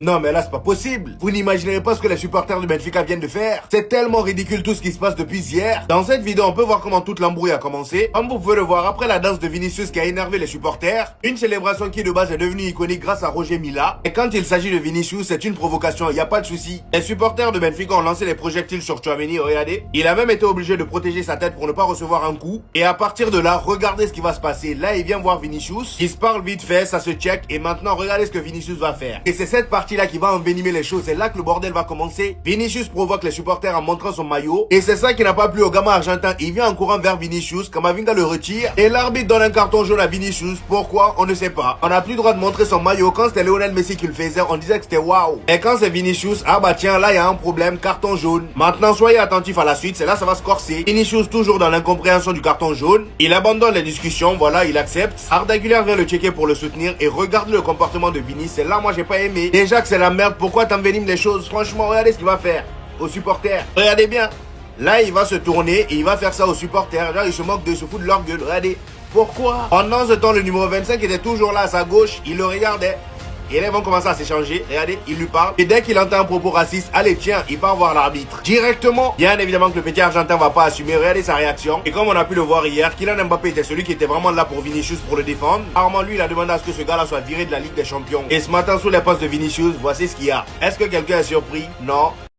Non mais là c'est pas possible. Vous n'imaginerez pas ce que les supporters du Benfica viennent de faire. C'est tellement ridicule tout ce qui se passe depuis hier. Dans cette vidéo on peut voir comment toute l'embrouille a commencé. Comme vous pouvez le voir, après la danse de Vinicius qui a énervé les supporters, une célébration qui de base est devenue iconique grâce à Roger Mila. Et quand il s'agit de Vinicius, c'est une provocation, y a pas de souci. Les supporters de Benfica ont lancé des projectiles sur Tchouaméni, regardez. Il a même été obligé de protéger sa tête pour ne pas recevoir un coup. Et à partir de là, regardez ce qui va se passer. Là il vient voir Vinicius, il se parle vite fait, ça se check. Et maintenant regardez ce que Vinicius va faire. Et c'est cette partie là qui va envenimer les choses, c'est là que le bordel va commencer. Vinicius provoque les supporters en montrant son maillot, et c'est ça qui n'a pas plu au gamin argentin. Il vient en courant vers Vinicius, Camavinga le retire, et l'arbitre donne un carton jaune à Vinicius. Pourquoi? On ne sait pas. On n'a plus le droit de montrer son maillot. Quand c'était Lionel Messi qui le faisait, on disait que c'était waouh. Et quand c'est Vinicius, ah bah tiens, là il y a un problème, carton jaune. Maintenant soyez attentifs à la suite, c'est là ça va se corser. Vinicius toujours dans l'incompréhension du carton jaune, il abandonne les discussions, voilà, il accepte. Arda Güler vient le checker pour le soutenir, et regarde le comportement de Vinicius. C'est là moi j'ai pas aimé. Déjà que c'est la merde, pourquoi t'envenimes les choses? Franchement, regardez ce qu'il va faire aux supporters. Regardez bien. Là, il va se tourner et il va faire ça aux supporters. Là, il se moque de se foutre de leur gueule. Regardez. Pourquoi? Pendant ce temps, le numéro 25 était toujours là à sa gauche. Il le regardait. Et là, ils vont commencer à s'échanger. Regardez, il lui parle. Et dès qu'il entend un propos raciste, allez, tiens, il part voir l'arbitre. Directement. Bien évidemment que le petit argentin va pas assumer. Regardez sa réaction. Et comme on a pu le voir hier, Kylian Mbappé était celui qui était vraiment là pour Vinicius pour le défendre. Armand, lui, il a demandé à ce que ce gars-là soit viré de la Ligue des Champions. Et ce matin, sous les postes de Vinicius, voici ce qu'il y a. Est-ce que quelqu'un est surpris? Non.